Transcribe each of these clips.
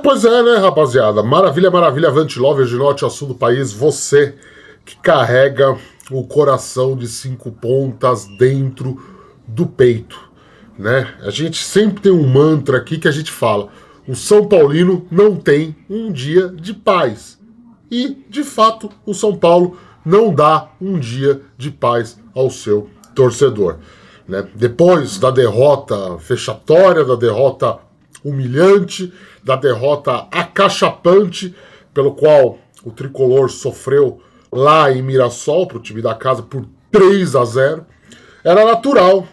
Pois é, né, rapaziada? Maravilha, maravilha, Avante Lover de norte a sul do país. Você que carrega o coração de 5 pontas dentro do peito, né? A gente sempre tem um mantra aqui que a gente fala: o São Paulino não tem um dia de paz. E, de fato, o São Paulo não dá um dia de paz ao seu torcedor, né? Depois da derrota fechatória, da derrota humilhante, da derrota acachapante, pelo qual o tricolor sofreu lá em Mirassol, para o time da casa, por 3-0, era natural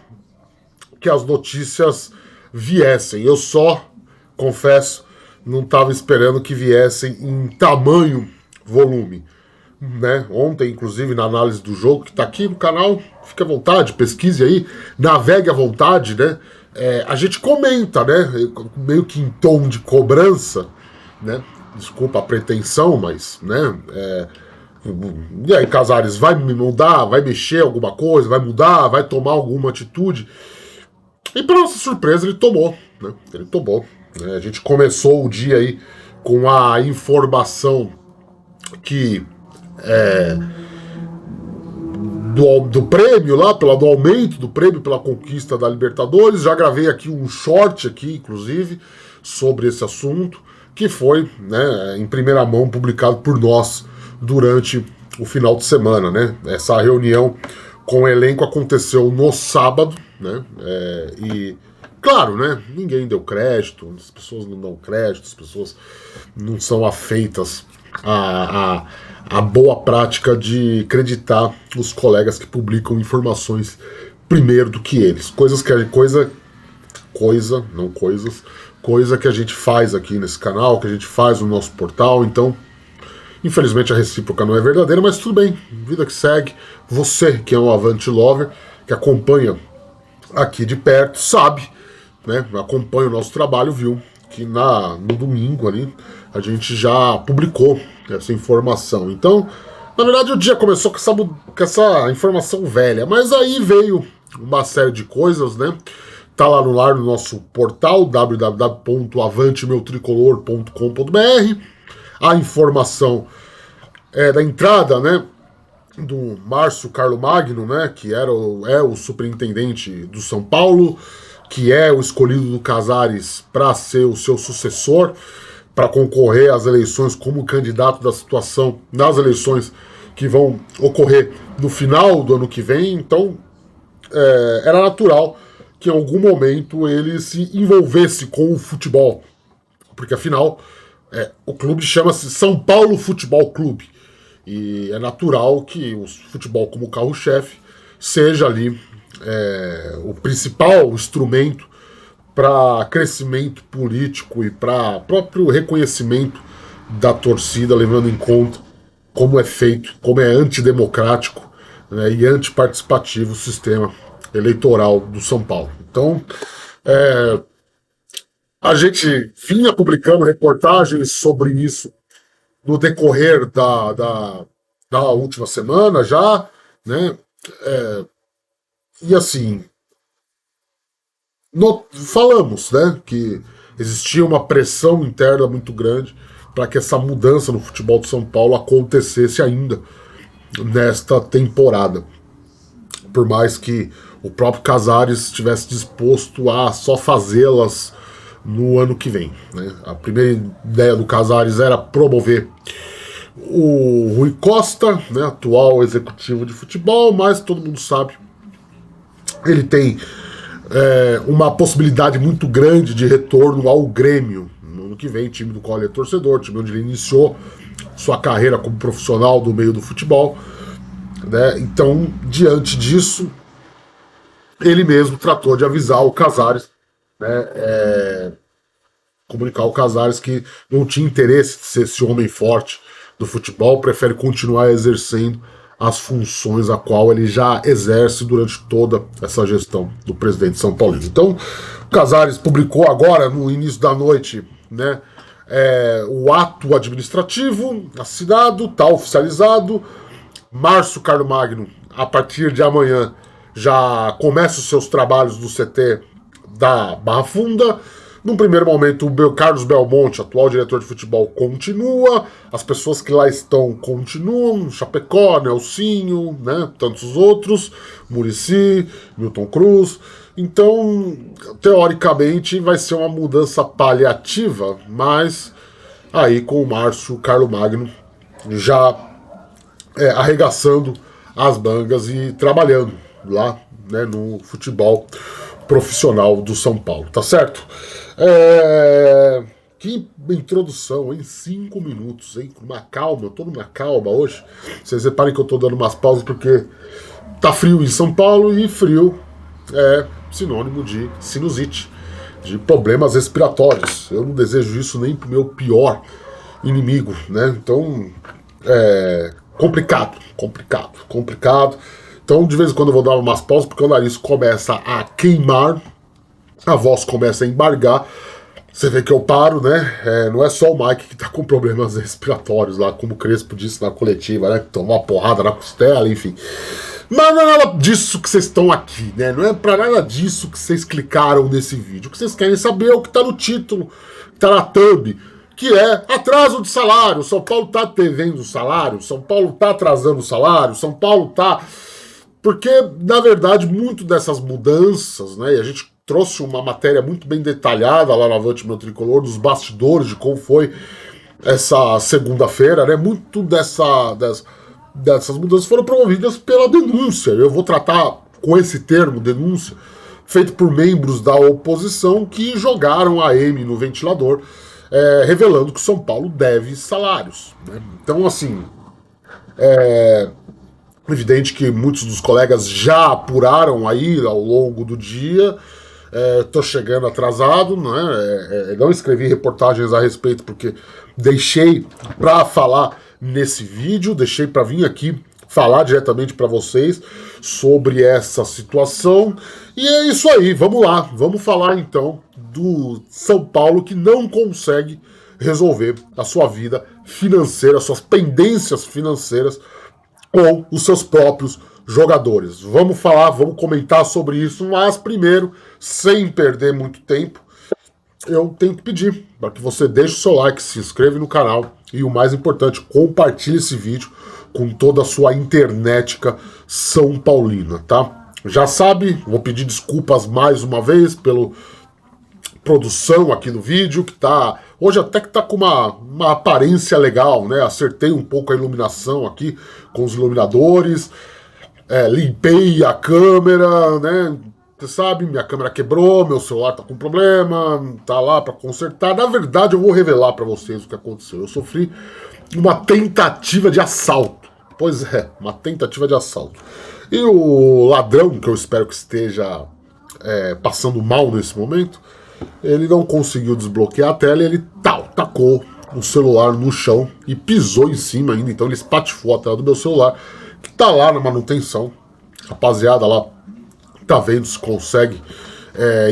que as notícias viessem. Eu só, confesso, não estava esperando que viessem em tamanho volume, né? Ontem, inclusive, na análise do jogo, que está aqui no canal, fique à vontade, pesquise aí, navegue à vontade, né? A gente comenta, né? Meio que em tom de cobrança, né? Desculpa a pretensão, mas, né? E aí, Casares, vai mudar, vai mexer alguma coisa, vai mudar, vai tomar alguma atitude? E para nossa surpresa, ele tomou, né? Ele tomou. Né? A gente começou o dia aí com a informação que do prêmio lá, do aumento do prêmio pela conquista da Libertadores. Já gravei aqui um short aqui, inclusive, sobre esse assunto, que foi, né, em primeira mão publicado por nós durante o final de semana, né? Essa reunião com o elenco aconteceu no sábado, né? E claro, né? Ninguém deu crédito, as pessoas não dão crédito, as pessoas não são afeitas a boa prática de acreditar os colegas que publicam informações primeiro do que eles. Coisa que a gente faz aqui nesse canal, que a gente faz no nosso portal. Então, infelizmente a recíproca não é verdadeira, mas tudo bem, vida que segue. Você que é um Avante Lover, que acompanha aqui de perto, sabe, né? Acompanha o nosso trabalho, viu que no domingo ali a gente já publicou essa informação. Então, na verdade, o dia começou com essa informação velha, mas aí veio uma série de coisas, né? Tá lá no nosso portal, www.avantemeutricolor.com.br. A informação da entrada, né, do Márcio Carlomagno, né, que é o superintendente do São Paulo, que é o escolhido do Casares para ser o seu sucessor, para concorrer às eleições como candidato da situação nas eleições que vão ocorrer no final do ano que vem. Então, era natural que em algum momento ele se envolvesse com o futebol, porque afinal o clube chama-se São Paulo Futebol Clube, e é natural que o futebol como carro-chefe seja ali o principal instrumento para crescimento político e para próprio reconhecimento da torcida, levando em conta como é feito, como é antidemocrático, né, e antiparticipativo o sistema eleitoral do São Paulo. Então, a gente vinha publicando reportagens sobre isso no decorrer da última semana já, né? E assim, falamos, né, que existia uma pressão interna muito grande para que essa mudança no futebol de São Paulo acontecesse ainda nesta temporada. Por mais que o próprio Casares estivesse disposto a só fazê-las no ano que vem, né? A primeira ideia do Casares era promover o Rui Costa, né, atual executivo de futebol, mas todo mundo sabe, ele tem uma possibilidade muito grande de retorno ao Grêmio no ano que vem, time do qual ele é torcedor, time onde ele iniciou sua carreira como profissional do meio do futebol, né? Então, diante disso, ele mesmo tratou de avisar o Casares, né, comunicar ao Casares que não tinha interesse de ser esse homem forte do futebol, prefere continuar exercendo as funções a qual ele já exerce durante toda essa gestão do presidente São Paulino. Então, o Casares publicou agora, no início da noite, né, o ato administrativo assinado, está oficializado. Márcio Carlomagno, a partir de amanhã, já começa os seus trabalhos no CT da Barra Funda. Num primeiro momento, o Carlos Belmonte, atual diretor de futebol, continua, as pessoas que lá estão continuam, Chapecó, Nelsinho, né, tantos outros, Muricy, Milton Cruz. Então, teoricamente, vai ser uma mudança paliativa, mas aí com o Márcio Carlomagno já arregaçando as mangas e trabalhando lá, né, no futebol profissional do São Paulo, tá certo? Que introdução, em 5 minutos, hein? Com uma calma, eu tô numa calma hoje. Vocês reparem que eu tô dando umas pausas porque tá frio em São Paulo e frio é sinônimo de sinusite, de problemas respiratórios. Eu não desejo isso nem pro meu pior inimigo, né? Então, complicado. Então, de vez em quando eu vou dar umas pausas porque o nariz começa a queimar, a voz começa a embargar. Você vê que eu paro, né? Não é só o Mike que tá com problemas respiratórios lá, como o Crespo disse na coletiva, né? Que tomou uma porrada na costela, enfim. Mas não é nada disso que vocês estão aqui, né? Não é pra nada disso que vocês clicaram nesse vídeo. O que vocês querem saber é o que tá no título, que tá na thumb, que é atraso de salário. São Paulo tá devendo salário, São Paulo tá atrasando salário, São Paulo tá... Porque, na verdade, muito dessas mudanças, né, e a gente trouxe uma matéria muito bem detalhada lá no Avante Meu Tricolor, dos bastidores de como foi essa segunda-feira, né, muito dessas mudanças foram promovidas pela denúncia. Eu vou tratar com esse termo, denúncia, feito por membros da oposição que jogaram a M no ventilador, revelando que o São Paulo deve salários, né? Então, assim, evidente que muitos dos colegas já apuraram aí ao longo do dia. Tô chegando atrasado, né? Não escrevi reportagens a respeito porque deixei para falar nesse vídeo, deixei para vir aqui falar diretamente para vocês sobre essa situação. E é isso aí, vamos lá, vamos falar então do São Paulo que não consegue resolver a sua vida financeira, suas pendências financeiras com os seus próprios jogadores. Vamos falar, vamos comentar sobre isso, mas primeiro, sem perder muito tempo, eu tenho que pedir para que você deixe o seu like, se inscreva no canal e o mais importante, compartilhe esse vídeo com toda a sua internética São Paulina, tá? Já sabe, vou pedir desculpas mais uma vez pela produção aqui no vídeo, que tá... Hoje até que tá com uma aparência legal, né? Acertei um pouco a iluminação aqui com os iluminadores, limpei a câmera, né? Você sabe, minha câmera quebrou, meu celular tá com problema, tá lá para consertar. Na verdade, eu vou revelar para vocês o que aconteceu. Eu sofri uma tentativa de assalto. Pois é, uma tentativa de assalto. E o ladrão, que eu espero que esteja passando mal nesse momento, ele não conseguiu desbloquear a tela e ele tacou o celular no chão e pisou em cima ainda. Então ele espatifou a tela do meu celular, que tá lá na manutenção. Rapaziada lá tá vendo se consegue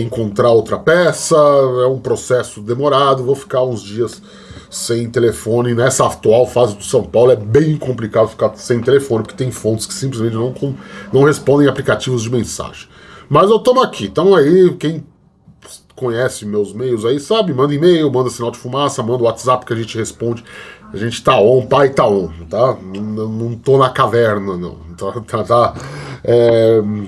encontrar outra peça. É um processo demorado, vou ficar uns dias sem telefone. Nessa atual fase do São Paulo é bem complicado ficar sem telefone, porque tem fontes que simplesmente não respondem aplicativos de mensagem. Mas eu tomo aqui, então aí, quem conhece meus meios aí, sabe? Manda e-mail, manda sinal de fumaça, manda o WhatsApp que a gente responde. A gente tá on, pai tá on, tá? Não tô na caverna, não.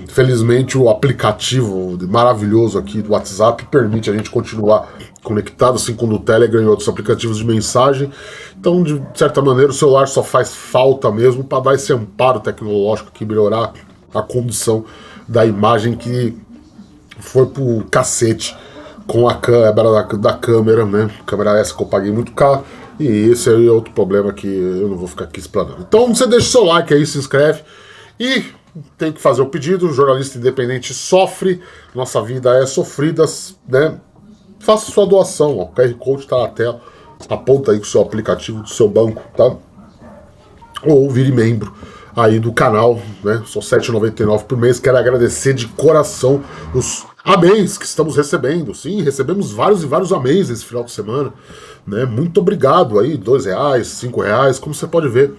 Felizmente o aplicativo maravilhoso aqui do WhatsApp permite a gente continuar conectado, assim como o Telegram e outros aplicativos de mensagem. Então, de certa maneira, o celular só faz falta mesmo para dar esse amparo tecnológico que melhorar a condição da imagem que foi pro cacete com a câmera da câmera, né? Câmera essa que eu paguei muito caro. E esse aí é outro problema que eu não vou ficar aqui explanando. Então você deixa o seu like aí, se inscreve. E tem que fazer o pedido. O jornalista independente sofre. Nossa vida é sofrida, né? Faça sua doação. Ó. O QR Code tá na tela. Aponta aí com o seu aplicativo do seu banco, tá? Ou vire membro aí do canal, né? Só R$ 7,99 por mês. Quero agradecer de coração os Améis que estamos recebendo, sim, recebemos vários e vários améis esse final de semana, né? Muito obrigado aí, R$2, R$5, como você pode ver.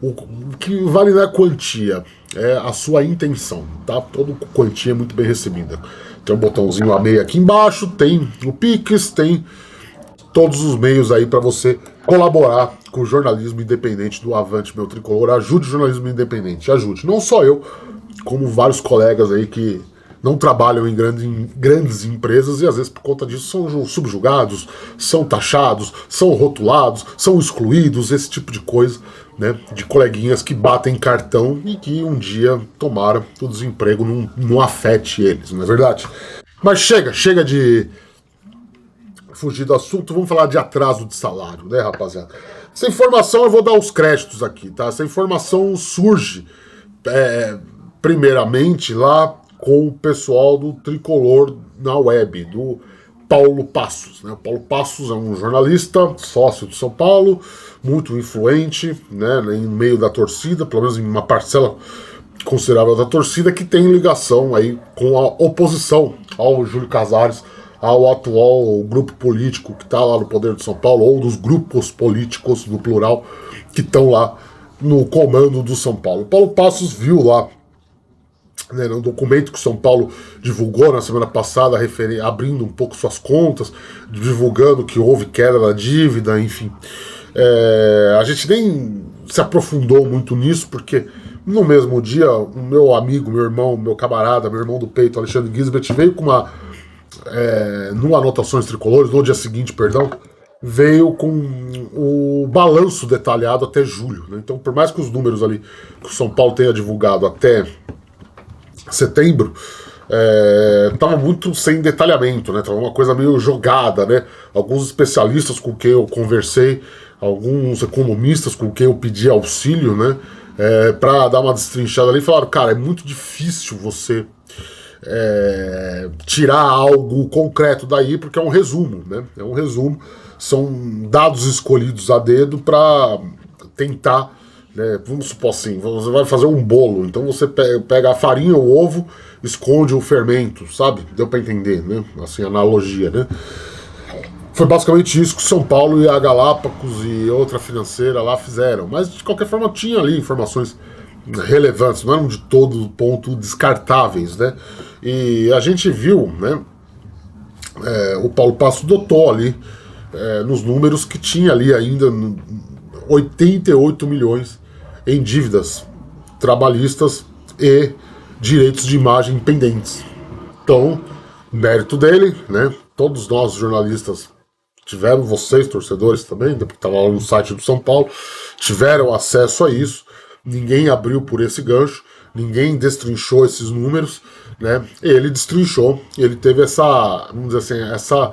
O que vale não é a quantia, é a sua intenção, tá? Toda quantia é muito bem recebida. Tem um botãozinho amei aqui embaixo, tem o Pix, tem todos os meios aí para você colaborar com o jornalismo independente do Avante Meu Tricolor. Ajude o jornalismo independente, ajude. Não só eu, como vários colegas aí que não trabalham em grandes empresas e às vezes por conta disso são subjugados, são taxados, são rotulados, são excluídos, esse tipo de coisa, né? De coleguinhas que batem cartão e que um dia tomaram o desemprego não afete eles, não é verdade? Mas chega de fugir do assunto, vamos falar de atraso de salário, né, rapaziada? Essa informação eu vou dar os créditos aqui, tá? Essa informação surge primeiramente lá com o pessoal do Tricolor na web, do Paulo Passos, né? O Paulo Passos é um jornalista, sócio do São Paulo, muito influente, né, em meio da torcida, pelo menos em uma parcela considerável da torcida, que tem ligação aí com a oposição ao Júlio Casares, ao atual grupo político que está lá no poder de São Paulo, ou dos grupos políticos, no plural, que estão lá no comando do São Paulo. O Paulo Passos viu lá, né, no documento que o São Paulo divulgou na semana passada, abrindo um pouco suas contas, divulgando que houve queda da dívida, enfim. A gente nem se aprofundou muito nisso, porque no mesmo dia, o meu amigo, meu irmão, meu camarada, meu irmão do peito, Alexandre Gisbert, veio com uma no Anotações Tricolores, no dia seguinte, perdão, veio com o balanço detalhado até julho, né? Então, por mais que os números ali que o São Paulo tenha divulgado até setembro, tava muito sem detalhamento, né? Tava uma coisa meio jogada, né? Alguns especialistas com quem eu conversei, alguns economistas com quem eu pedi auxílio, né? Para dar uma destrinchada ali, falaram, cara, é muito difícil você tirar algo concreto daí, porque é um resumo, né? É um resumo, são dados escolhidos a dedo para tentar, né? Vamos supor assim, você vai fazer um bolo, então você pega a farinha, o ovo, esconde o fermento, sabe? Deu para entender, né? Assim, analogia, né? Foi basicamente isso que São Paulo e a Galápagos e outra financeira lá fizeram, mas de qualquer forma tinha ali informações relevantes, não eram de todo ponto descartáveis, né? E a gente viu, né? O Paulo Passos dotou ali nos números que tinha ali ainda 88 milhões em dívidas trabalhistas e direitos de imagem pendentes. Então, mérito dele, né? Todos nós jornalistas tiveram, vocês torcedores também, porque estava lá no site do São Paulo, tiveram acesso a isso. Ninguém abriu por esse gancho, ninguém destrinchou esses números, né? Ele destrinchou, ele teve essa, vamos dizer assim,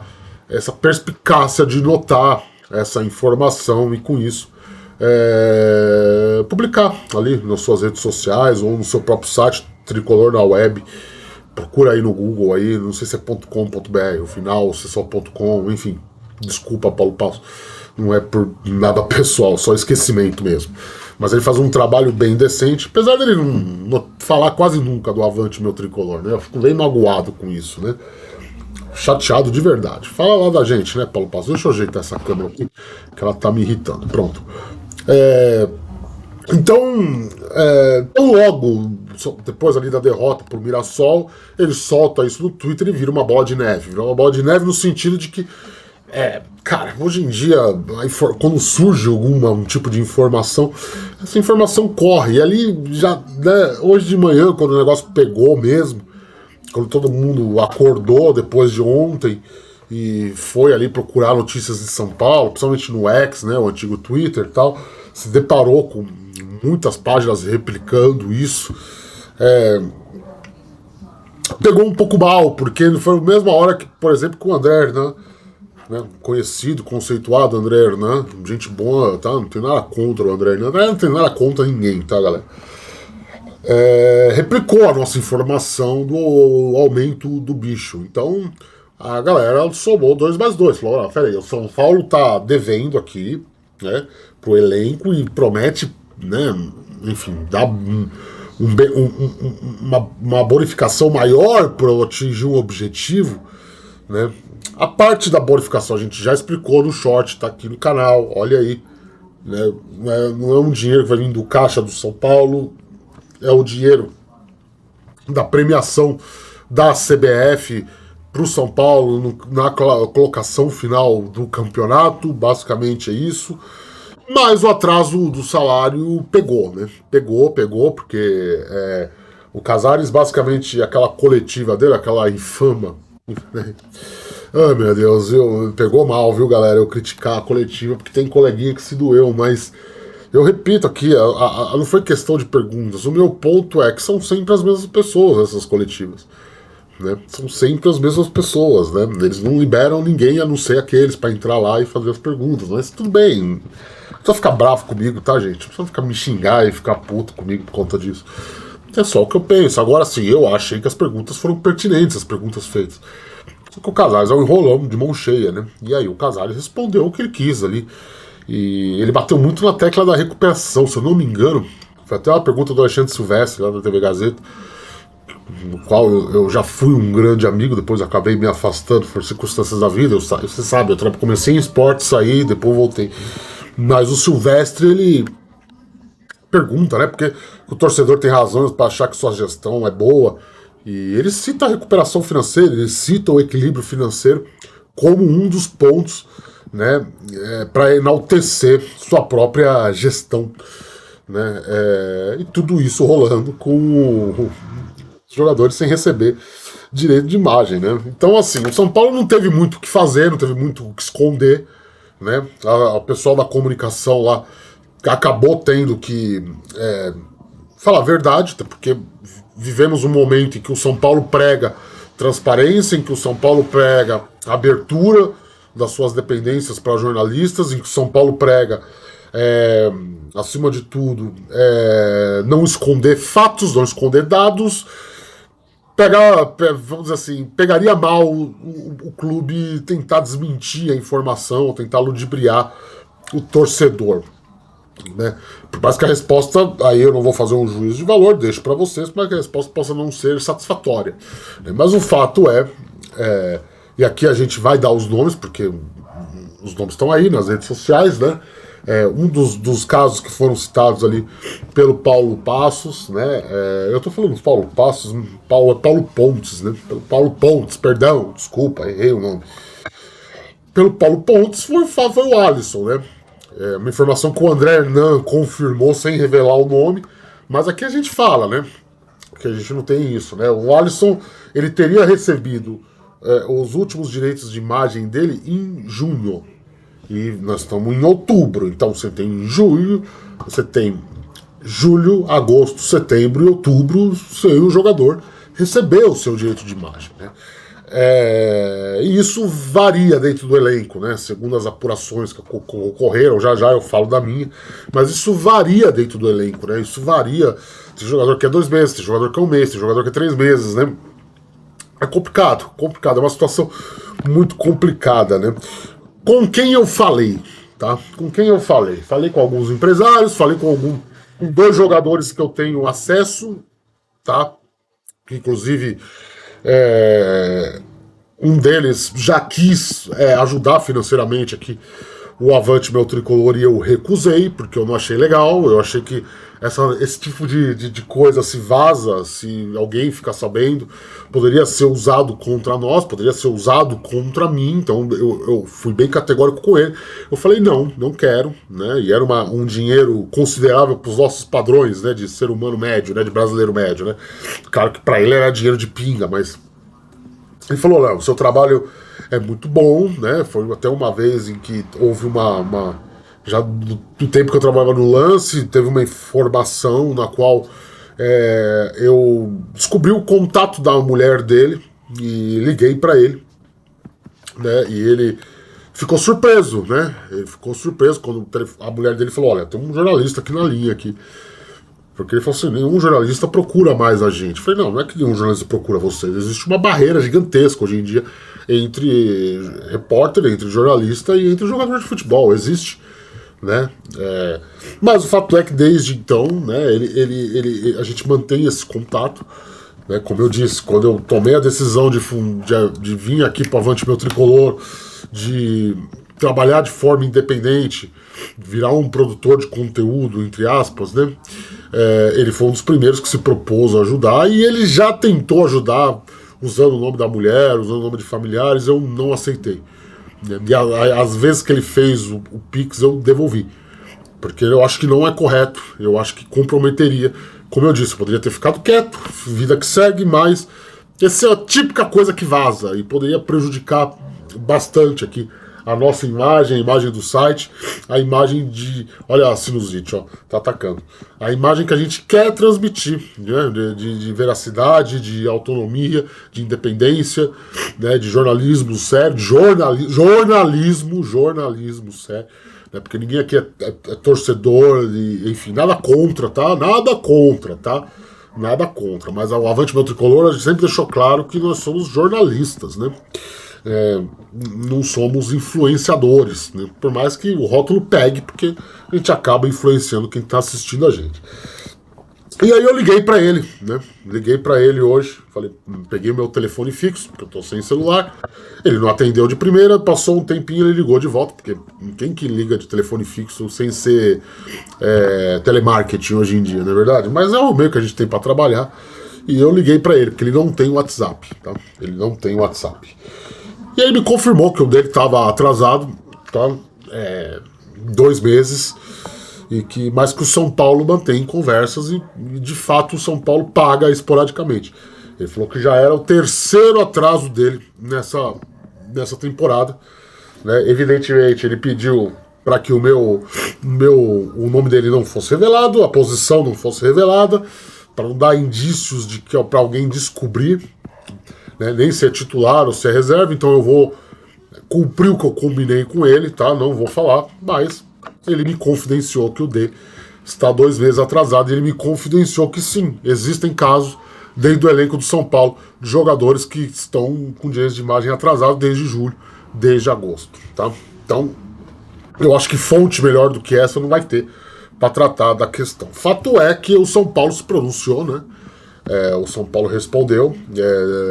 essa perspicácia de notar essa informação e com isso publicar ali nas suas redes sociais ou no seu próprio site, Tricolor na Web. Procura aí no Google, aí, não sei se é .com.br, o final, se é só .com, enfim. Desculpa, Paulo Passos, não é por nada pessoal, só esquecimento mesmo. Mas ele faz um trabalho bem decente, apesar dele não falar quase nunca do Avante Meu Tricolor, né? Eu fico bem magoado com isso, né? Chateado de verdade. Fala lá da gente, né, Paulo Passos? Deixa eu ajeitar essa câmera aqui, que ela tá me irritando. Pronto. Então, logo, depois ali da derrota pro Mirassol, ele solta isso no Twitter e vira uma bola de neve. Vira uma bola de neve no sentido de que, cara, hoje em dia, quando surge algum tipo de informação, essa informação corre. E ali, já, né, hoje de manhã, quando o negócio pegou mesmo, quando todo mundo acordou depois de ontem e foi ali procurar notícias de São Paulo, principalmente no X, né, o antigo Twitter e tal, se deparou com muitas páginas replicando isso. Pegou um pouco mal, porque foi a mesma hora que, por exemplo, com o André Hernan, né, conhecido, conceituado André Hernan, gente boa, tá? Não tem nada contra o André Hernan, não tem nada contra ninguém, tá, galera? Replicou a nossa informação do aumento do bicho. Então, a galera somou 2 mais 2. Falou, peraí, o São Paulo tá devendo aqui, né, pro elenco e promete, né, enfim, dar uma bonificação maior para atingir um objetivo, né? A parte da bonificação a gente já explicou no short, tá aqui no canal, olha aí. Né? Não é um dinheiro que vai vir do caixa do São Paulo, é o dinheiro da premiação da CBF para o São Paulo na colocação final do campeonato, basicamente é isso. Mas o atraso do salário pegou, né? Pegou, porque o Casares, basicamente, aquela coletiva dele, aquela infama. Né? Ai, meu Deus, pegou mal, viu, galera? Eu criticar a coletiva, porque tem coleguinha que se doeu, mas eu repito aqui, não foi questão de perguntas. O meu ponto é que são sempre as mesmas pessoas, essas coletivas. Né? São sempre as mesmas pessoas, né? Eles não liberam ninguém a não ser aqueles para entrar lá e fazer as perguntas, mas tudo bem. Não precisa ficar bravo comigo, tá, gente? Não precisa ficar me xingar e ficar puto comigo por conta disso. É só o que eu penso. Agora sim, eu achei que as perguntas foram pertinentes, as perguntas feitas. Só que o Casares é um enrolão de mão cheia, né? E aí o Casares respondeu o que ele quis ali. E ele bateu muito na tecla da recuperação, se eu não me engano. Foi até uma pergunta do Alexandre Silvestre, lá da TV Gazeta, no qual eu já fui um grande amigo, depois acabei me afastando por circunstâncias da vida. Você sabe, eu comecei em esporte, saí, depois voltei. Mas o Silvestre, ele pergunta, né? Porque o torcedor tem razões para achar que sua gestão é boa. E ele cita a recuperação financeira, ele cita o equilíbrio financeiro como um dos pontos, né, para enaltecer sua própria gestão. Né? E tudo isso rolando com os jogadores sem receber direito de imagem. Né? Então, assim, o São Paulo não teve muito o que fazer, não teve muito o que esconder. Né? O pessoal da comunicação lá acabou tendo que falar a verdade, porque vivemos um momento em que o São Paulo prega transparência, em que o São Paulo prega abertura das suas dependências para jornalistas, em que o São Paulo prega, acima de tudo, não esconder fatos, não esconder dados. Vamos dizer assim, pegaria mal o clube tentar desmentir a informação, tentar ludibriar o torcedor. Né? Por mais que a resposta, aí eu não vou fazer um juízo de valor, deixo para vocês, para que a resposta possa não ser satisfatória. Né? Mas o fato e aqui a gente vai dar os nomes, porque os nomes estão aí nas redes sociais, né? Um dos casos que foram citados ali pelo Paulo Passos, né? Eu tô falando Paulo Passos, Paulo Pontes, né? Pelo Paulo Pontes, perdão, desculpa, errei o nome. Pelo Paulo Pontes foi o Alisson, né? Uma informação que o André Hernan confirmou sem revelar o nome, mas aqui a gente fala, né? Porque a gente não tem isso, né? O Alisson, ele teria recebido os últimos direitos de imagem dele em junho. E nós estamos em outubro, então você tem julho, você tem julho, agosto, setembro e outubro sem o jogador receber o seu direito de imagem, né? E isso varia dentro do elenco, né? Segundo as apurações que ocorreram, já eu falo da minha, mas isso varia dentro do elenco, né? Isso varia. Tem jogador que é 2 meses, tem jogador que é 1 mês, tem jogador que é 3 meses, né? É complicado, é uma situação muito complicada, né? Com quem eu falei, tá? Com quem eu falei? Falei com alguns empresários, falei com 2 jogadores que eu tenho acesso, tá? Inclusive, um deles já quis ajudar financeiramente aqui o Avante Meu Tricolor e eu recusei, porque eu não achei legal. Eu achei que esse tipo de coisa se vaza, se alguém ficar sabendo, poderia ser usado contra nós, poderia ser usado contra mim. Então eu fui bem categórico com ele. Eu falei, não quero, né? E era um dinheiro considerável para os nossos padrões, né, de ser humano médio, né, de brasileiro médio, né? Claro que para ele era dinheiro de pinga, mas ele falou, Léo, o seu trabalho é muito bom, né? Foi até uma vez em que houve já do tempo que eu trabalhava no Lance, teve uma informação na qual eu descobri o contato da mulher dele e liguei para ele, né? E ele ficou surpreso, né? Ele ficou surpreso quando a mulher dele falou, olha, tem um jornalista aqui na linha aqui. Porque ele falou assim, nenhum jornalista procura mais a gente. Eu falei, não é que nenhum jornalista procura vocês. Existe uma barreira gigantesca hoje em dia entre repórter, entre jornalista e entre jogador de futebol. Existe. né? Mas o fato é que desde então, né, a gente mantém esse contato, né? Como eu disse, quando eu tomei a decisão de vir aqui para Avante Meu Tricolor, de trabalhar de forma independente, virar um produtor de conteúdo, entre aspas, né? Ele foi um dos primeiros que se propôs a ajudar, e ele já tentou ajudar usando o nome da mulher, usando o nome de familiares. Eu não aceitei. E às vezes que ele fez o Pix, eu devolvi. Porque eu acho que não é correto, eu acho que comprometeria. Como eu disse, eu poderia ter ficado quieto, vida que segue, mas essa é a típica coisa que vaza e poderia prejudicar bastante aqui a nossa imagem, a imagem do site, a imagem de... Olha a sinusite, ó, tá atacando. A imagem que a gente quer transmitir, né, de veracidade, de autonomia, de independência, né, de jornalismo sério, jornalismo sério, né, porque ninguém aqui é torcedor, enfim, nada contra, tá? Nada contra, tá? Nada contra, mas o Avante Meu Tricolor a gente sempre deixou claro que nós somos jornalistas, né? Não somos influenciadores, né? Por mais que o rótulo pegue, porque a gente acaba influenciando quem está assistindo a gente. E aí eu liguei para ele, né? Liguei para ele hoje, falei, peguei meu telefone fixo, porque eu tô sem celular. Ele não atendeu de primeira, passou um tempinho, ele ligou de volta, porque quem que liga de telefone fixo sem ser telemarketing hoje em dia, não é verdade? Mas é o meio que a gente tem para trabalhar. E eu liguei para ele, porque ele não tem WhatsApp, tá? Ele não tem WhatsApp. E aí ele me confirmou que o dele estava atrasado, tá? 2 meses, mas que o São Paulo mantém conversas e de fato o São Paulo paga esporadicamente. Ele falou que já era o 3º atraso dele nessa temporada, né? Evidentemente ele pediu para que o nome dele não fosse revelado, a posição não fosse revelada, para não dar indícios de que para alguém descobrir, né, nem se é titular ou se é reserva. Então eu vou cumprir o que eu combinei com ele, tá? Não vou falar, mas ele me confidenciou que o dele está 2 meses atrasado, e ele me confidenciou que sim, existem casos dentro do elenco do São Paulo de jogadores que estão com direitos de imagem atrasado desde julho, desde agosto, tá? Então eu acho que fonte melhor do que essa não vai ter para tratar da questão. Fato é que o São Paulo se pronunciou, né? O São Paulo respondeu,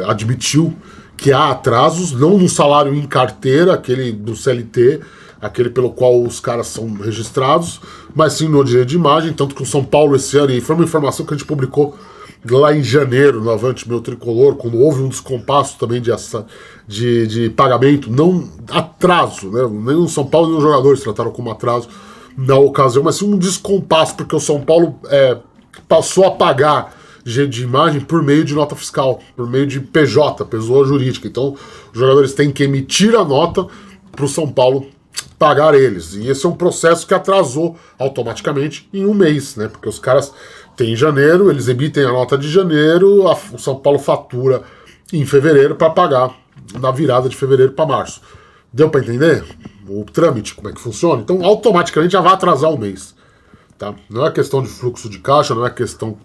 admitiu que há atrasos, não no salário em carteira, aquele do CLT, aquele pelo qual os caras são registrados, mas sim no direito de imagem, tanto que o São Paulo esse ano, e foi uma informação que a gente publicou lá em janeiro, no Avante Meu Tricolor, quando houve um descompasso também de pagamento, não atraso, né? Nem o São Paulo nem os jogadores trataram como atraso na ocasião, mas sim um descompasso, porque o São Paulo passou a pagar de imagem por meio de nota fiscal, por meio de PJ, pessoa jurídica. Então, os jogadores têm que emitir a nota para o São Paulo pagar eles. E esse é um processo que atrasou automaticamente em 1 mês, né? Porque os caras têm em janeiro, eles emitem a nota de janeiro, o São Paulo fatura em fevereiro para pagar na virada de fevereiro para março. Deu para entender o trâmite, como é que funciona? Então, automaticamente já vai atrasar 1 mês. Tá? Não é questão de fluxo de caixa, não é questão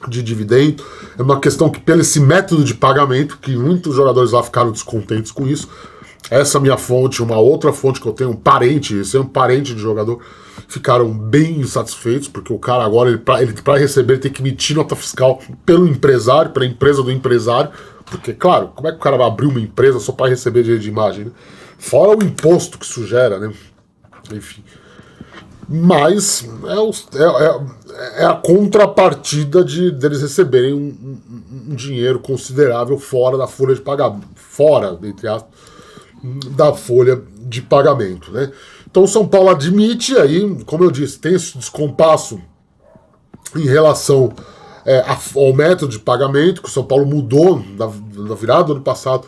de dividendo, é uma questão que, pelo esse método de pagamento, que muitos jogadores lá ficaram descontentes com isso. Essa minha fonte, uma outra fonte que eu tenho, esse é um parente de jogador, ficaram bem insatisfeitos, porque o cara agora, ele para receber, ele tem que emitir nota fiscal pelo empresário, para a empresa do empresário, porque, claro, como é que o cara vai abrir uma empresa só para receber direito de imagem, né? Fora o imposto que isso gera, né? Enfim. Mas é a contrapartida deles receberem um dinheiro considerável fora da folha de pagamento, entre aspas, da folha de pagamento, né? Então o São Paulo admite, aí, como eu disse, tem esse descompasso em relação ao método de pagamento, que o São Paulo mudou na virada do ano passado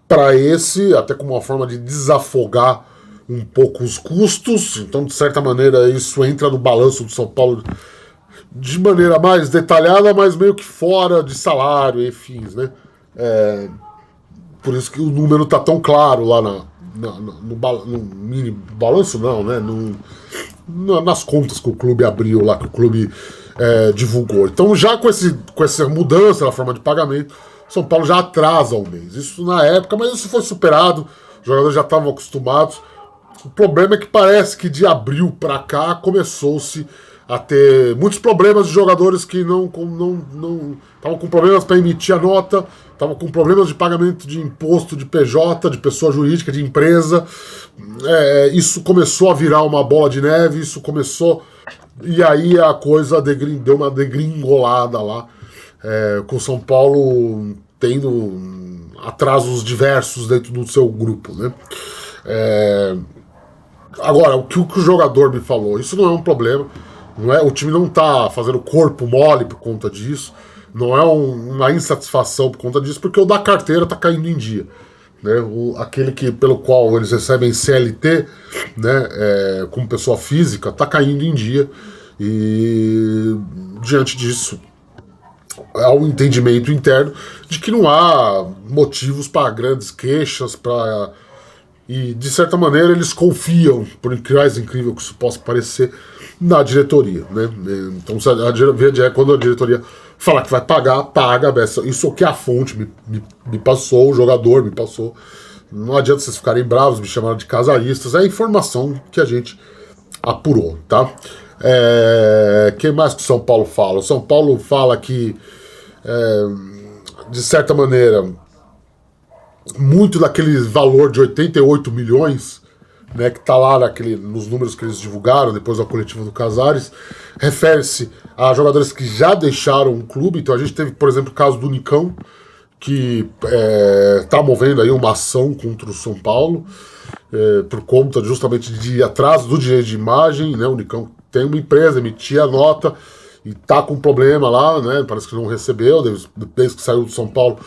para esse, até como uma forma de desafogar um pouco os custos. Então, de certa maneira, isso entra no balanço do São Paulo de maneira mais detalhada, mas meio que fora de salário e fins, né? Por isso que o número tá tão claro lá no mini balanço, não, né? Nas contas que o clube abriu lá, que o clube divulgou. Então, já com essa mudança na forma de pagamento, São Paulo já atrasa 1 mês. Isso na época, mas isso foi superado, os jogadores já estavam acostumados. O problema é que parece que de abril para cá começou-se a ter muitos problemas de jogadores que não estavam com problemas para emitir a nota, estavam com problemas de pagamento de imposto de PJ, de pessoa jurídica, de empresa. Isso começou a virar uma bola de neve, isso começou. E aí a coisa deu uma degringolada lá, com o São Paulo tendo atrasos diversos dentro do seu grupo, né? Agora, o que o jogador me falou, isso não é um problema, não é, o time não tá fazendo corpo mole por conta disso, não é uma insatisfação por conta disso, porque o da carteira tá caindo em dia. Né, aquele pelo qual eles recebem CLT, né, como pessoa física, está caindo em dia, e diante disso há um entendimento interno de que não há motivos para grandes queixas, e de certa maneira eles confiam, por mais incrível que isso possa parecer, na diretoria. Né? Então quando a diretoria fala que vai pagar, paga. Isso é o que a fonte me passou, o jogador me passou. Não adianta vocês ficarem bravos, me chamaram de casaristas. É a informação que a gente apurou, tá? Quem mais que o São Paulo fala? O São Paulo fala que, de certa maneira, muito daquele valor de 88 milhões, né, que está lá nos números que eles divulgaram depois da coletiva do Casares, refere-se a jogadores que já deixaram o clube. Então a gente teve, por exemplo, o caso do Nicão, que está movendo aí uma ação contra o São Paulo, por conta justamente de atraso do direito de imagem. Né? O Nicão tem uma empresa, emitia a nota e está com problema lá, né? Parece que não recebeu, desde que saiu do São Paulo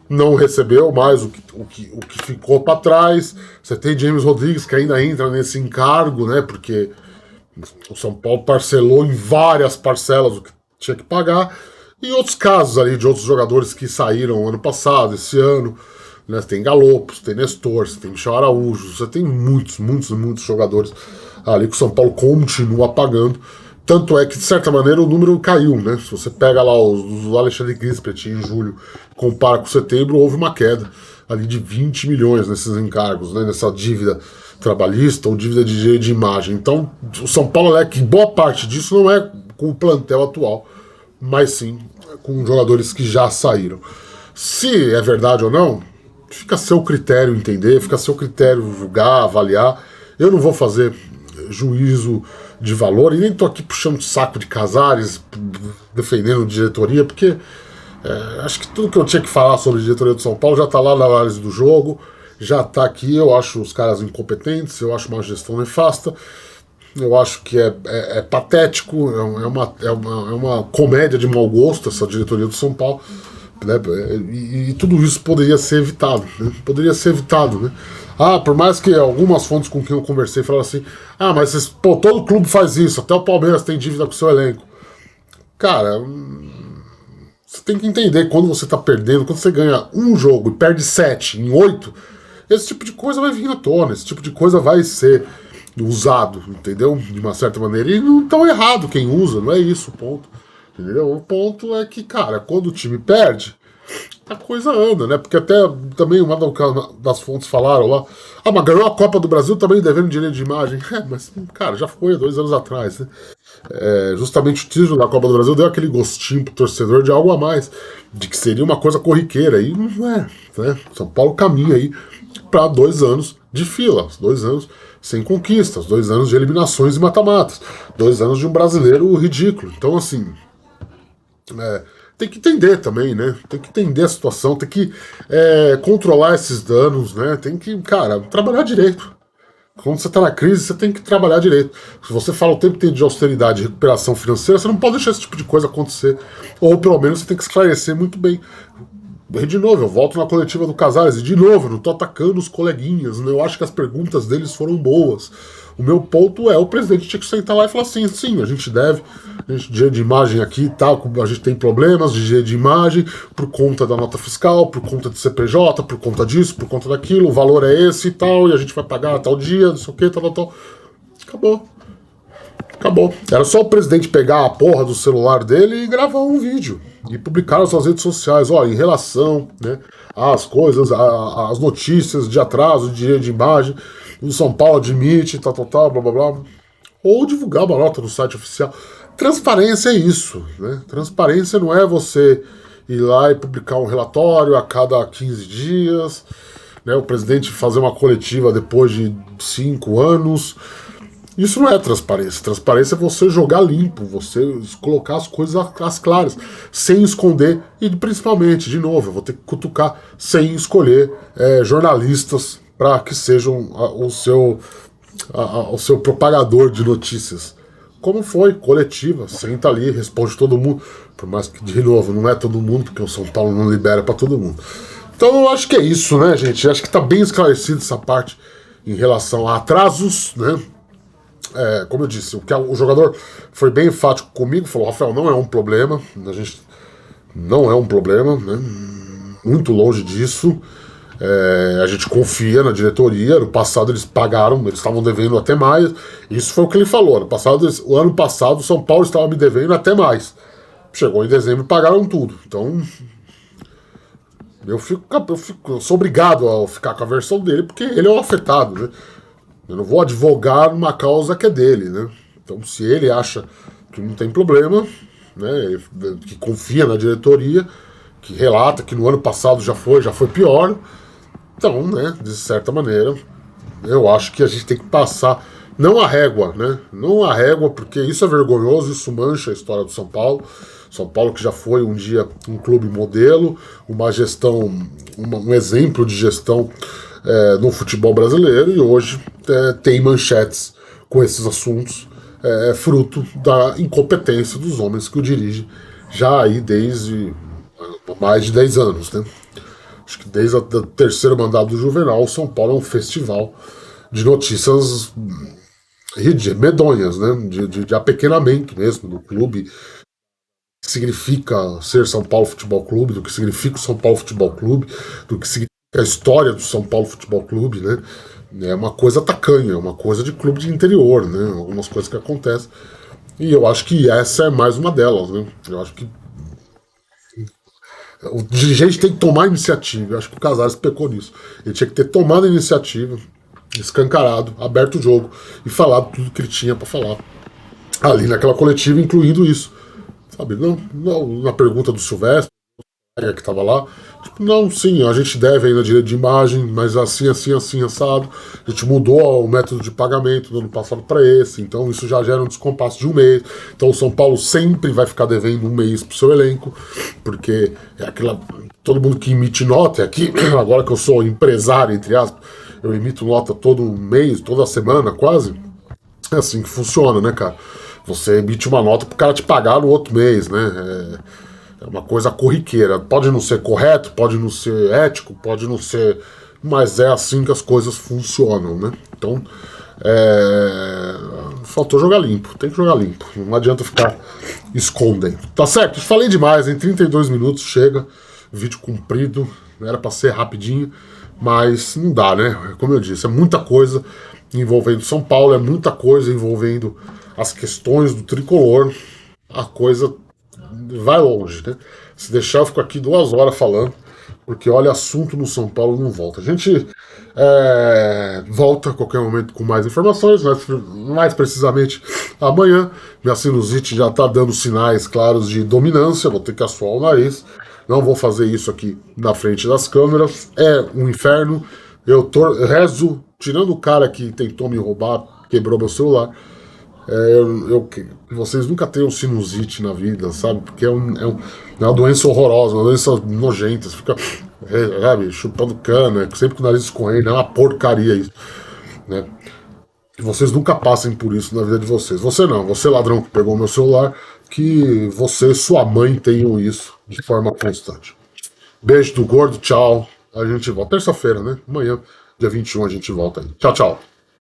não recebeu mais o que ficou para trás. Você tem James Rodrigues, que ainda entra nesse encargo, né, porque o São Paulo parcelou em várias parcelas o que tinha que pagar, e outros casos ali de outros jogadores que saíram ano passado, esse ano, né, você tem Galopos, tem Nestor, você tem Michel Araújo, você tem muitos jogadores ali que o São Paulo continua pagando. Tanto é que, de certa maneira, o número caiu, né? Se você pega lá os Alexandre Grispet em julho, compara com setembro, houve uma queda ali de 20 milhões nesses encargos, né? Nessa dívida trabalhista ou dívida de direito de imagem. Então, o São Paulo é que boa parte disso não é com o plantel atual, mas sim com jogadores que já saíram. Se é verdade ou não, fica a seu critério entender, fica a seu critério julgar, avaliar. Eu não vou fazer juízo de valor, e nem tô aqui puxando o saco de Casares, defendendo diretoria, porque acho que tudo que eu tinha que falar sobre a diretoria do São Paulo já tá lá na análise do jogo, já tá aqui. Eu acho os caras incompetentes, eu acho uma gestão nefasta, eu acho que é patético, é uma comédia de mau gosto essa diretoria do São Paulo, né? E tudo isso poderia ser evitado, né? Poderia ser evitado, né? Por mais que algumas fontes com quem eu conversei falaram assim, mas todo clube faz isso, até o Palmeiras tem dívida com o seu elenco. Cara, você tem que entender, quando você tá perdendo, quando você ganha um jogo e perde 7 em 8, esse tipo de coisa vai vir à tona, esse tipo de coisa vai ser usado, entendeu? De uma certa maneira. E não tão errado quem usa, não é isso o ponto. Entendeu? O ponto é que, cara, quando o time perde, a coisa anda, né? Porque até também uma das fontes falaram lá, mas ganhou a Copa do Brasil também devendo direito de imagem. Mas, cara, já foi há 2 anos atrás, né? Justamente o título da Copa do Brasil deu aquele gostinho pro torcedor de algo a mais, de que seria uma coisa corriqueira, e não é, né? São Paulo caminha aí para 2 anos de fila, 2 anos sem conquistas, 2 anos de eliminações e mata-matas, 2 anos de um brasileiro ridículo. Então, assim, tem que entender também, né? Tem que entender a situação, tem que controlar esses danos, né? Tem que, cara, trabalhar direito. Quando você tá na crise, você tem que trabalhar direito. Se você fala o tempo inteiro de austeridade e recuperação financeira, você não pode deixar esse tipo de coisa acontecer. Ou pelo menos você tem que esclarecer muito bem. De novo, eu volto na coletiva do Casares, e de novo, eu não tô atacando os coleguinhas, né? Eu acho que as perguntas deles foram boas. O meu ponto o presidente tinha que sentar lá e falar assim, sim, a gente deve, direito de imagem aqui, tal, a gente tem problemas de direito de imagem por conta da nota fiscal, por conta de CPJ, por conta disso, por conta daquilo, o valor é esse e tal, e a gente vai pagar tal dia, não sei o que, tal. Acabou. Era só o presidente pegar a porra do celular dele e gravar um vídeo e publicar nas suas redes sociais, em relação, né, às coisas, às notícias de atraso de direito de imagem, o São Paulo admite, tal, blá blá blá. Ou divulgar uma nota no site oficial. Transparência é isso, né? Transparência não é você ir lá e publicar um relatório a cada 15 dias, né? O presidente fazer uma coletiva depois de 5 anos. Isso não é transparência. Transparência é você jogar limpo, você colocar as coisas às claras, sem esconder e, principalmente, de novo, eu vou ter que cutucar, sem escolher jornalistas para que sejam o seu propagador de notícias. Como foi, coletiva, senta ali, responde todo mundo, por mais que, de novo, não é todo mundo, porque o São Paulo não libera para todo mundo. Então eu acho que é isso, né, gente? Eu acho que está bem esclarecido essa parte em relação a atrasos, né? Como eu disse, o jogador foi bem enfático comigo, falou, Rafael, não é um problema, a gente não é um problema, né? Muito longe disso. A gente confia na diretoria. No passado eles pagaram, eles estavam devendo até mais. Isso foi o que ele falou. O ano passado o São Paulo estava me devendo até mais. Chegou em dezembro e pagaram tudo. Então eu sou obrigado a ficar com a versão dele, porque ele é o afetado, né? Eu não vou advogar numa causa que é dele, né? Então, se ele acha que não tem problema, né, que confia na diretoria, que relata que no ano passado já foi pior, então, né, de certa maneira, eu acho que a gente tem que passar, não a régua, né? Não a régua, porque isso é vergonhoso, isso mancha a história do São Paulo. São Paulo que já foi um dia um clube modelo, uma gestão, um exemplo de gestão no futebol brasileiro, e hoje tem manchetes com esses assuntos, fruto da incompetência dos homens que o dirigem já aí desde mais de 10 anos, né? Acho que desde o terceiro mandato do Juvenal, o São Paulo é um festival de notícias medonhas, né? De apequenamento mesmo do clube, que significa ser São Paulo Futebol Clube, do que significa o São Paulo Futebol Clube, do que significa a história do São Paulo Futebol Clube, né? É uma coisa tacanha, é uma coisa de clube de interior, né? Algumas coisas que acontecem. E eu acho que essa é mais uma delas, né? Eu acho que o dirigente tem que tomar iniciativa. Eu acho que o Casares pecou nisso. Ele tinha que ter tomado a iniciativa, escancarado, aberto o jogo e falado tudo que ele tinha para falar ali naquela coletiva, incluindo isso. Sabe? Não na pergunta do Silvestre, que estava lá, tipo, não, sim, a gente deve ainda direito de imagem, mas assim, assado. A gente mudou o método de pagamento do ano passado para esse, então isso já gera um descompasso de um mês. Então o São Paulo sempre vai ficar devendo um mês pro seu elenco, porque é aquela. Todo mundo que emite nota, aqui, agora que eu sou empresário, entre aspas, eu emito nota todo mês, toda semana, quase. É assim que funciona, né, cara? Você emite uma nota pro cara te pagar no outro mês, né? É uma coisa corriqueira. Pode não ser correto, pode não ser ético, pode não ser. Mas é assim que as coisas funcionam, né? Então, faltou jogar limpo. Tem que jogar limpo. Não adianta ficar escondendo. Tá certo? Falei demais, em 32 minutos chega. Vídeo comprido. Era pra ser rapidinho, mas não dá, né? Como eu disse, é muita coisa envolvendo São Paulo, é muita coisa envolvendo as questões do tricolor. A coisa vai longe, né? Se deixar, eu fico aqui 2 horas falando, porque olha, assunto no São Paulo não volta. A gente volta a qualquer momento com mais informações, mais precisamente amanhã. Minha sinusite já está dando sinais claros de dominância, vou ter que assoar o nariz. Não vou fazer isso aqui na frente das câmeras, é um inferno. Eu rezo, tirando o cara que tentou me roubar, quebrou meu celular. Vocês nunca tenham sinusite na vida, sabe? Porque é uma doença horrorosa, uma doença nojenta. Você fica, sabe, chupando cana, sempre com o nariz escorrendo, é uma porcaria isso, né? Que vocês nunca passem por isso na vida de vocês. Você não, você ladrão que pegou meu celular, que você e sua mãe tenham isso de forma constante. Beijo do gordo, tchau. A gente volta terça-feira, né? Amanhã, dia 21, a gente volta aí. Tchau, tchau.